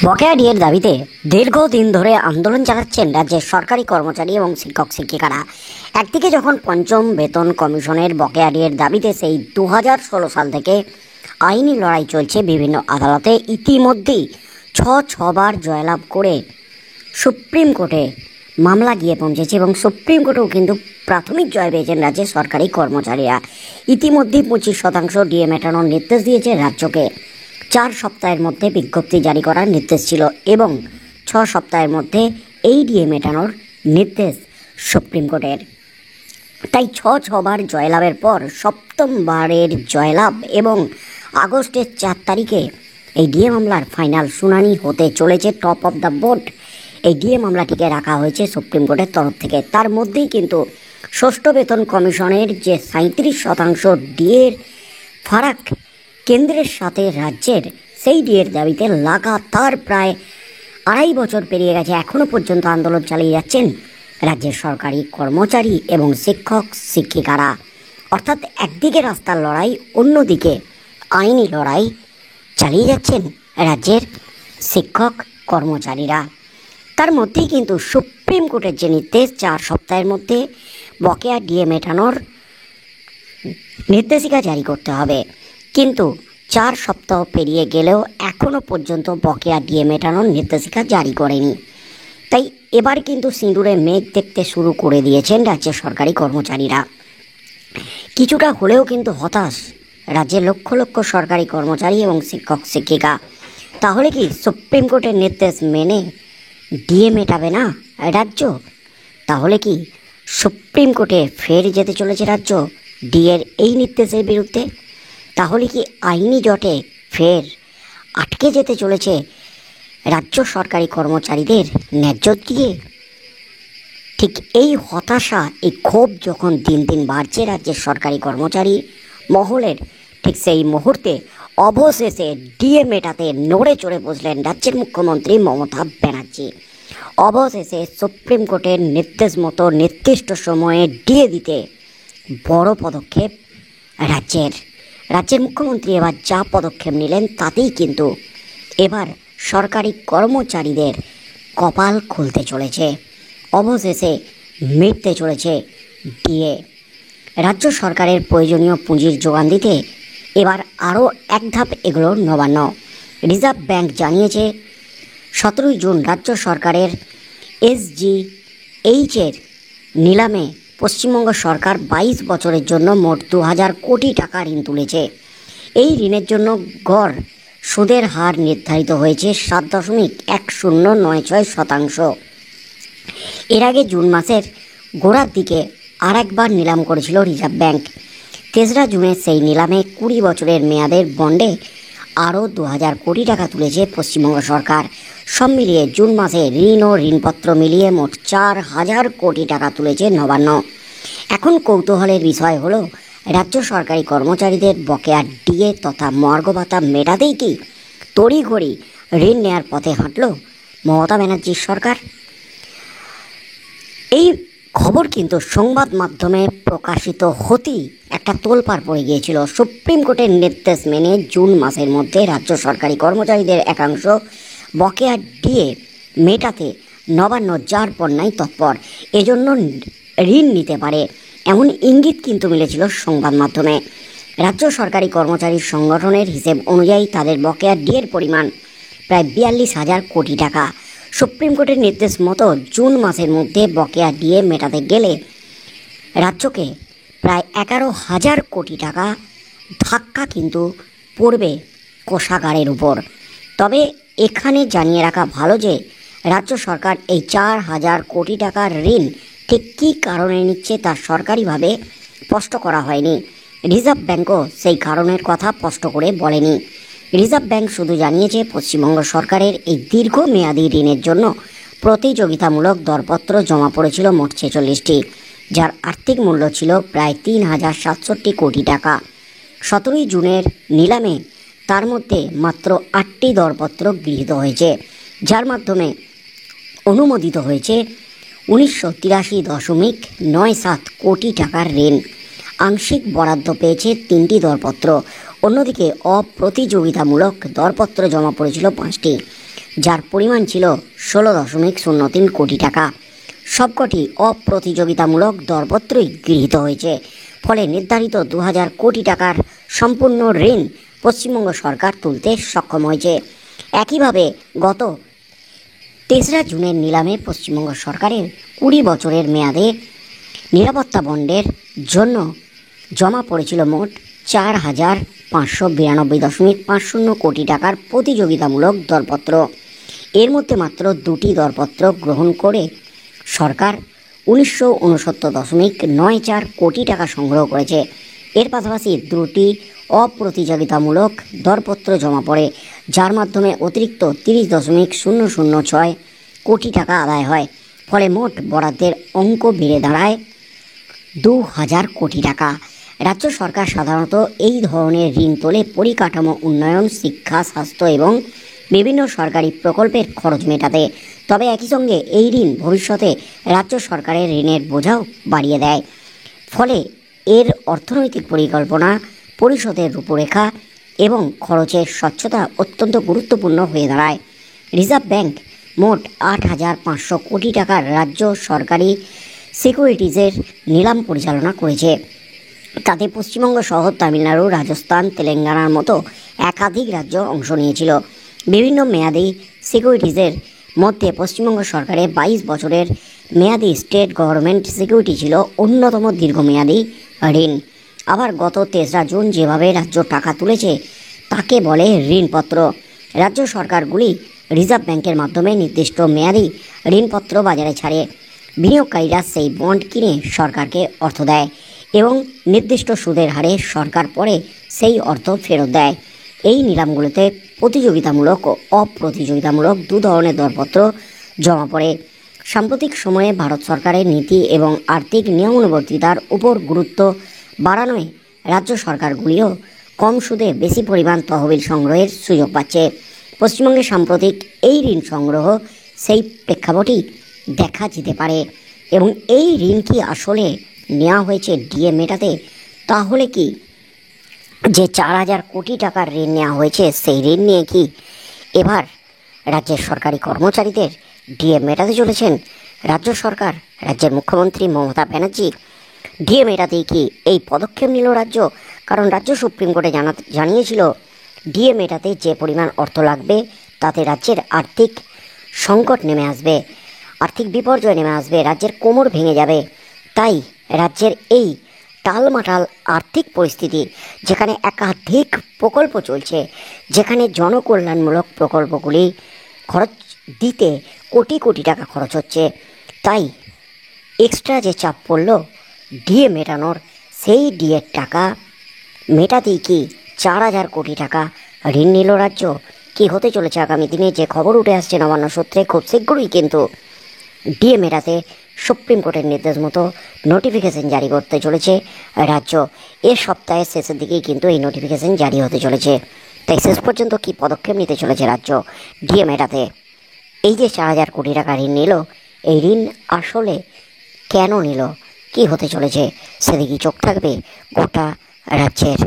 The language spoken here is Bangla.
বকেয়া ডিএর দাবিতে দীর্ঘদিন ধরে আন্দোলন চালাচ্ছেন রাজ্যের সরকারি কর্মচারী এবং শিক্ষক শিক্ষিকারা। একদিকে যখন পঞ্চম বেতন কমিশনের বকেয়া ডিএর দাবিতে সেই 2016 সাল থেকে আইনি লড়াই চলছে বিভিন্ন আদালতে, ইতিমধ্যেই ছবার জয়লাভ করে সুপ্রিম কোর্টে মামলা গিয়ে পৌঁছেছে এবং সুপ্রিম কোর্টেও কিন্তু প্রাথমিক জয় পেয়েছেন রাজ্যের সরকারি কর্মচারীরা। ইতিমধ্যেই 25% ডিএ মেটানোর নির্দেশ দিয়েছে রাজ্যকে। 4 সপ্তাহের মধ্যে বিজ্ঞপ্তি জারি করার নির্দেশ ছিল এবং 6 সপ্তাহের মধ্যে এই ডিএ মেটানোর নির্দেশ সুপ্রিম কোর্টের। তাই ছবার জয়লাভের পর সপ্তমবারের জয়লাভ এবং আগস্টের 4 তারিখে এই ডিএ মামলার ফাইনাল শুনানি হতে চলেছে। টপ অফ দ্য বোর্ড এই ডিএ মামলাটিকে রাখা হয়েছে সুপ্রিম কোর্টের তরফ থেকে। তার মধ্যেই কিন্তু ষষ্ঠ বেতন কমিশনের যে 37% ডিএর ফারাক কেন্দ্রের সাথে রাজ্যের, সেই ডিএর দাবিতে লাগাতার প্রায় 2.5 বছর পেরিয়ে গেছে, এখনও পর্যন্ত আন্দোলন চালিয়ে যাচ্ছেন রাজ্যের সরকারি কর্মচারী এবং শিক্ষক শিক্ষিকারা। অর্থাৎ একদিকে রাস্তার লড়াই, অন্যদিকে আইনি লড়াই চালিয়ে যাচ্ছেন রাজ্যের শিক্ষক কর্মচারীরা। তার মধ্যেই কিন্তু সুপ্রিম কোর্টের যে নির্দেশ 4 সপ্তাহের মধ্যে বকেয়া ডিএ মেটানোর নির্দেশিকা জারি করতে হবে, কিন্তু 4 সপ্তাহ পেরিয়ে গেলেও এখনও পর্যন্ত বকেয়া ডিএ মেটানোর নির্দেশিকা জারি করেনি। তাই এবার কিন্তু সিঁদুরে মেঘ দেখতে শুরু করে দিয়েছেন রাজ্যের সরকারি কর্মচারীরা। কিছুটা হলেও কিন্তু হতাশ রাজ্যের লক্ষ লক্ষ সরকারি কর্মচারী এবং শিক্ষক শিক্ষিকা। তাহলে কি সুপ্রিম কোর্টের নির্দেশ মেনে ডিএ মেটাবে না রাজ্য? তাহলে কি সুপ্রিম কোর্টে ফের যেতে চলেছে রাজ্য ডিএর এই নির্দেশের বিরুদ্ধে? তাহলে কি আইনি জটে ফের আটকে যেতে চলেছে রাজ্য সরকারি কর্মচারীদের ন্যায্য দিয়ে? ঠিক এই হতাশা, এই ক্ষোভ যখন দিন দিন বাড়ছে রাজ্যের সরকারি কর্মচারী মহলের, ঠিক সেই মুহূর্তে অবশেষে ডিএ মেটাতে নড়ে চড়ে বসলেন রাজ্যের মুখ্যমন্ত্রী মমতা ব্যানার্জি। অবশেষে সুপ্রিম কোর্টের নির্দেশ মতো নির্দিষ্ট সময়ে ডিএ দিতে বড় পদক্ষেপ রাজ্যের মুখ্যমন্ত্রী এবার যা পদক্ষেপ নিলেন তাতেই কিন্তু এবার সরকারি কর্মচারীদের কপাল খুলতে চলেছে। অবশেষে মিটতে চলেছে ডিএ। রাজ্য সরকারের প্রয়োজনীয় পুঁজির যোগান দিতে এবার আরও এক ধাপ এগোলো নবান্ন। রিজার্ভ ব্যাংক জানিয়েছে 17 জুন রাজ্য সরকারের এসজিএইচের নিলামে পশ্চিমবঙ্গ সরকার 22 বছরের জন্য মোট 2000 কোটি টাকা ঋণ তুলেছে। এই ঋণের জন্য গড় সুদের হার নির্ধারিত হয়েছে 7.1096%। এর আগে জুন মাসের গোড়ার দিকে আরেকবার নিলাম করেছিল রিজার্ভ ব্যাংক। 3রা জুনের সেই নিলামে 20 বছরের মেয়াদের বন্ডে আরও 2000 কোটি টাকা তুলেছে পশ্চিমবঙ্গ সরকার। সব মিলিয়ে জুন মাসে ঋণ ও ঋণপত্র মিলিয়ে মোট 4000 কোটি টাকা তুলেছে নবান্ন। এখন কৌতূহলের বিষয় হলো, রাজ্য সরকারি কর্মচারীদের বকেয়া ডিএ তথা মর্গ ভাতা মেটাতেই কি তড়িঘড়ি ঋণ নেওয়ার পথে হাঁটল মমতা ব্যানার্জির সরকার? এই খবর কিন্তু সংবাদ মাধ্যমে প্রকাশিত হতেই একটা তোলপাড় পড়ে গিয়েছিল। সুপ্রিম কোর্টের নির্দেশ মেনে জুন মাসের মধ্যে রাজ্য সরকারি কর্মচারীদের একাংশ বকেয়া ডিএ মেটাতে নবান্ন যার পর নাই তৎপর, এজন্য ঋণ নিতে পারে এমন ইঙ্গিত কিন্তু মিলেছিল সংবাদ মাধ্যমে। রাজ্য সরকারি কর্মচারী সংগঠনের হিসেব অনুযায়ী তাদের বকেয়া ডিএর পরিমাণ প্রায় 42,000 কোটি টাকা। সুপ্রিম কোর্টের নির্দেশ মতো জুন মাসের মধ্যে বকেয়া ডিএ মেটাতে গেলে রাজ্যকে প্রায় 11,000 কোটি টাকা ধাক্কা কিন্তু পড়বে কোষাগারের উপর। তবে এখানে জানিয়ে রাখা ভালো যে রাজ্য সরকার এই 4,000 কোটি টাকার ঋণ ঠিক কী কারণে নিচ্ছে তা সরকারিভাবে স্পষ্ট করা হয়নি। রিজার্ভ ব্যাংকও সেই কারণের কথা স্পষ্ট করে বলেনি। রিজার্ভ ব্যাংক শুধু জানিয়েছে পশ্চিমবঙ্গ সরকারের এই দীর্ঘমেয়াদী ঋণের জন্য প্রতিযোগিতামূলক দরপত্র জমা পড়েছিল মোট 46টি, যার আর্থিক মূল্য ছিল প্রায় 3067 কোটি টাকা। 17 জুনের নিলামে তার মধ্যে মাত্র 8টি দরপত্র গৃহীত হয়েছে, যার মাধ্যমে অনুমোদিত হয়েছে 1983.97 কোটি টাকার ঋণ। আংশিক বরাদ্দ পেয়েছে 3টি দরপত্র। অন্যদিকে অপ্রতিযোগিতামূলক দরপত্র জমা পড়েছিল 5টি। যার পরিমাণ ছিল 16.03 কোটি টাকা। সবকটি অপ্রতিযোগিতামূলক দরপত্রই গৃহীত হয়েছে। ফলে নির্ধারিত 2000 কোটি টাকার সম্পূর্ণ ঋণ পশ্চিমবঙ্গ সরকার তুলতে সক্ষম হয়েছে। একইভাবে গত 3রা জুনের নিলামে পশ্চিমবঙ্গ সরকারের 20 বছরের মেয়াদে নিরাপত্তা বন্ডের জন্য জমা পড়েছিল মোট 4,592.50 কোটি টাকার প্রতিযোগিতামূলক দরপত্র। এর মধ্যে মাত্র 2টি দরপত্র গ্রহণ করে সরকার 1969.94 কোটি টাকা সংগ্রহ করেছে। এর পাশাপাশি 2টি অপ্রতিযোগিতামূলক দরপত্র জমা পড়ে, যার মাধ্যমে অতিরিক্ত 30.006 কোটি টাকা আদায় হয়। ফলে মোট বরাদ্দের অঙ্ক বেড়ে দাঁড়ায় 2000 কোটি টাকা। রাজ্য সরকার সাধারণত এই ধরনের ঋণ তোলে পরিকাঠামো উন্নয়ন, শিক্ষা, স্বাস্থ্য এবং বিভিন্ন সরকারি প্রকল্পের খরচ মেটাতে। তবে একই সঙ্গে এই ঋণ ভবিষ্যতে রাজ্য সরকারের ঋণের বোঝাও বাড়িয়ে দেয়। ফলে এর অর্থনৈতিক পরিকল্পনা, পরিশোধের রূপরেখা এবং খরচের স্বচ্ছতা অত্যন্ত গুরুত্বপূর্ণ হয়ে দাঁড়ায়। রিজার্ভ ব্যাংক মোট 8,500 কোটি টাকার রাজ্য সরকারি সিকিউরিটিজের নিলাম পরিচালনা করেছে। তাতে পশ্চিমবঙ্গ সহ তামিলনাড়ু, রাজস্থান, তেলেঙ্গানার মতো একাধিক রাজ্য অংশ নিয়েছিল। বিভিন্ন মেয়াদি সিকিউরিটিজের মধ্যে পশ্চিমবঙ্গ সরকারের 22 বছরের মেয়াদি স্টেট গভর্নমেন্ট সিকিউরিটি ছিল অন্যতম দীর্ঘমেয়াদী ঋণ। আবার গত 3রা জুন যেভাবে রাজ্য টাকা তুলেছে তাকে বলে ঋণপত্র। রাজ্য সরকারগুলি রিজার্ভ ব্যাংকের মাধ্যমে নির্দিষ্ট মেয়াদি ঋণপত্র বাজারে ছাড়ে। বিনিয়োগকারীরা সেই বন্ড কিনে সরকারকে অর্থ দেয় এবং নির্দিষ্ট সুদের হারে সরকার পরে সেই অর্থ ফেরত দেয়। এই নিলামগুলোতে প্রতিযোগিতামূলক ও অপ্রতিযোগিতামূলক 2 ধরনের দরপত্র জমা পড়ে। সাম্প্রতিক সময়ে ভারত সরকারের নীতি এবং আর্থিক নিয়মানুবর্তিতার উপর গুরুত্ব বাড়ানোয় রাজ্য সরকারগুলিও কম সুদে বেশি পরিমাণ তহবিল সংগ্রহের সুযোগ পাচ্ছে। পশ্চিমবঙ্গে সাম্প্রতিক এই ঋণ সংগ্রহ সেই প্রেক্ষাপটই দেখা যেতে পারে। এবং এই ঋণ কি আসলে নেওয়া হয়েছে ডিএ মেটাতে? তাহলে কি যে 4,000 কোটি টাকার ঋণ নেওয়া হয়েছে সেই ঋণ নিয়ে কি এবার রাজ্যের সরকারি কর্মচারীদের ডিএ মেটাতে চলেছেন রাজ্য সরকার, রাজ্যের মুখ্যমন্ত্রী মমতা ব্যানার্জি? ডিএ মেটাতেই কি এই পদক্ষেপ নিল রাজ্য? কারণ রাজ্য সুপ্রিম কোর্টে জানিয়েছিল ডিএ মেটাতে যে পরিমাণ অর্থ লাগবে তাতে রাজ্যের আর্থিক সংকট নেমে আসবে, আর্থিক বিপর্যয় নেমে আসবে, রাজ্যের কোমর ভেঙে যাবে। তাই রাজ্যের এই টালমাটাল আর্থিক পরিস্থিতি, যেখানে একাধিক প্রকল্প চলছে, যেখানে জনকল্যাণমূলক প্রকল্পগুলি খরচ দিতে কোটি কোটি টাকা খরচ হচ্ছে, তাই এক্সট্রা যে চাপ পড়ল ডিএ মেটানোর, সেই ডিএর টাকা মেটাতেই কি 4,000 কোটি টাকা ঋণ নিল রাজ্য? কি হতে চলেছে আগামী দিনে যে খবর উঠে আসছে নবান্ন সূত্রে, খুব শীঘ্রই কিন্তু ডিএ মেটাতে সুপ্রিম কোর্টের নির্দেশ মতো নোটিফিকেশন জারি করতে চলেছে রাজ্য। এর সপ্তাহের শেষের দিকেই কিন্তু এই নোটিফিকেশন জারি হতে চলেছে। তাই শেষ পর্যন্ত কি পদক্ষেপ নিতে চলেছে রাজ্য ডিএ মেটাতে? এই যে 4,000 কোটি টাকা ঋণ নিল, এই ঋণ আসলে কেন নিল, কি হতে চলেছে সেদিকেই চোখ থাকবে গোটা রাজ্যের।